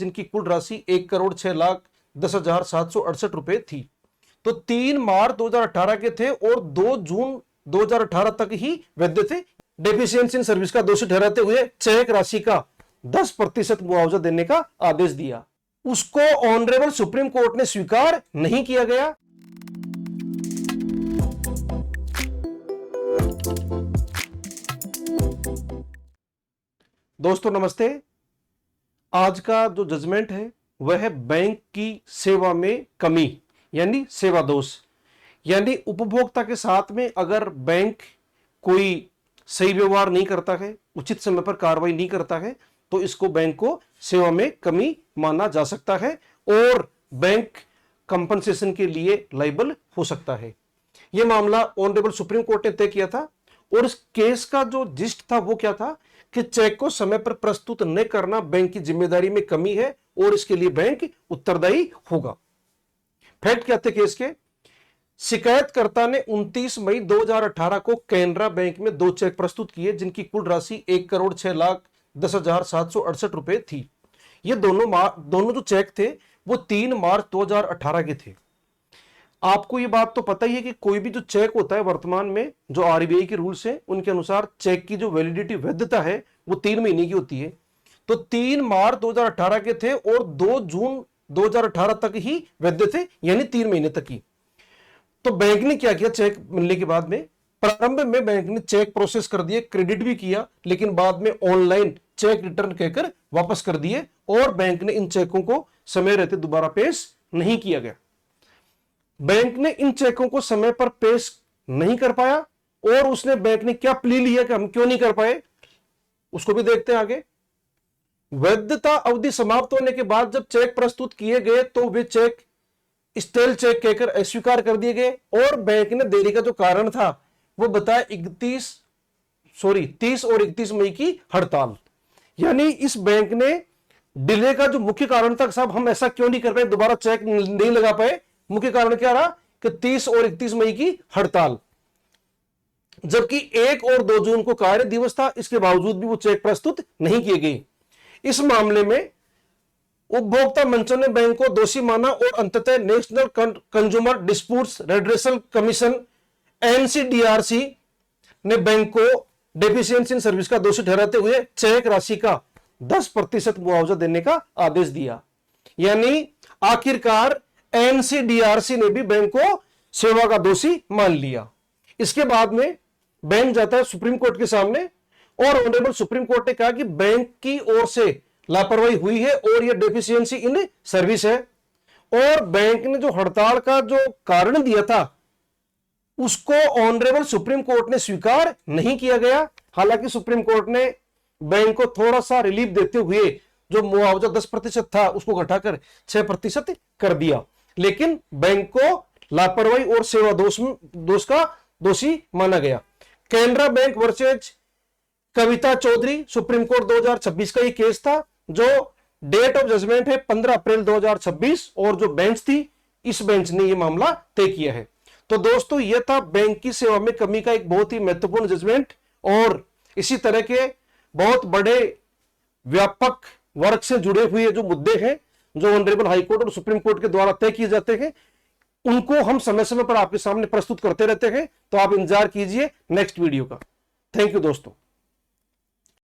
जिनकी कुल राशि 1,06,10,768 रुपए थी। तो 3 मार्च 2018 के थे और 2 जून 2018 तक ही वैध थे। डेफिशिएंसी इन सर्विस का दोषी ठहराते हुए चेक राशि का 10% मुआवजा देने का आदेश दिया। उसको ऑनरेबल सुप्रीम कोर्ट ने स्वीकार नहीं किया गया। दोस्तों नमस्ते। आज का जो जजमेंट है वह है बैंक की सेवा में कमी यानी सेवा दोष। यानी उपभोक्ता के साथ में अगर बैंक कोई सही व्यवहार नहीं करता है, उचित समय पर कार्रवाई नहीं करता है, तो इसको बैंक को सेवा में कमी माना जा सकता है और बैंक कंपनसेशन के लिए लायबल हो सकता है। यह मामला ऑनरेबल सुप्रीम कोर्ट ने तय किया था और इस केस का जो जिस्ट था वो क्या था कि चेक को समय पर प्रस्तुत न करना बैंक की जिम्मेदारी में कमी है और इसके लिए बैंक उत्तरदायी होगा। फैक्ट क्या थे केस के? शिकायतकर्ता ने 29 मई 2018 को कैनरा बैंक में 2 चेक प्रस्तुत किए जिनकी कुल राशि 1,06,10,768 रुपए थी। ये दोनों जो चेक थे वो 3 मार्च 2018 के थे। आपको ये बात तो पता ही है कि कोई भी जो चेक होता है वर्तमान में जो आरबीआई के रूल्स हैं उनके अनुसार चेक की जो वैलिडिटी वैधता है वो 3 महीने की होती है। तो 3 मार्च 2018 के थे और 2 जून 2018 तक ही वैध थे यानी 3 महीने तक ही। तो बैंक ने क्या किया? चेक मिलने के बाद में प्रारंभ में बैंक ने चेक प्रोसेस कर दिए, क्रेडिट भी किया, लेकिन बाद में ऑनलाइन चेक रिटर्न कहकर वापस कर दिए और बैंक ने इन चेकों को समय रहते दोबारा पेश नहीं किया गया। बैंक ने इन चेकों को समय पर पेश नहीं कर पाया और उसने बैंक ने क्या प्ली लिया कि हम क्यों नहीं कर पाए, उसको भी देखते हैं आगे। वैधता अवधि समाप्त होने के बाद जब चेक प्रस्तुत किए गए तो वे चेक स्टेल चेक कहकर अस्वीकार कर दिए गए और बैंक ने देरी का जो कारण था वो बताया 30 और 31 मई की हड़ताल। यानी इस बैंक ने डिले का जो मुख्य कारण था, साहब हम ऐसा क्यों नहीं कर पाए, दोबारा चेक नहीं लगा पाए, मुख्य कारण क्या रहा कि 30 और 31 मई की हड़ताल। जबकि 1 और 2 जून को कार्य दिवस था, इसके बावजूद भी वो चेक प्रस्तुत नहीं किए गए। इस मामले में उपभोक्ता मंचों ने बैंक को दोषी माना और अंततः national consumer disputes redressal commission NCDRC ने बैंक को डेफिशिएंसी इन सर्विस का दोषी ठहराते हुए चेक राशि का 10% मुआवजा देने का आदेश दिया। यानी आखिरकार एनसीडीआरसी ने भी बैंक को सेवा का दोषी मान लिया। इसके बाद में बैंक जाता है सुप्रीम कोर्ट के सामने और ऑनरेबल सुप्रीम कोर्ट ने कहा कि बैंक की ओर से लापरवाही हुई है और यह डेफिशिएंसी इन सर्विस है और बैंक ने जो हड़ताल का जो कारण दिया था उसको ऑनरेबल सुप्रीम कोर्ट ने स्वीकार नहीं किया गया। हालांकि सुप्रीम कोर्ट ने बैंक को थोड़ा सा रिलीफ देते हुए जो मुआवजा 10% था उसको घटाकर 6% कर दिया, लेकिन बैंक को लापरवाही और सेवा दोष का दोषी माना गया। कैनरा बैंक वर्सेज कविता चौधरी सुप्रीम कोर्ट 2026 का ये केस था जो डेट ऑफ जजमेंट है 15 अप्रैल 2026 और जो बेंच थी इस बेंच ने ये मामला तय किया है। तो दोस्तों यह था बैंक की सेवा में कमी का एक बहुत ही महत्वपूर्ण जजमेंट और इसी तरह के बहुत बड़े व्यापक वर्ग से जुड़े हुए जो मुद्दे हैं जो ऑनरेबल हाईकोर्ट और सुप्रीम कोर्ट के द्वारा तय किए जाते हैं उनको हम समय समय पर आपके सामने प्रस्तुत करते रहते हैं। तो आप इंतजार कीजिए नेक्स्ट वीडियो का। थैंक यू दोस्तों।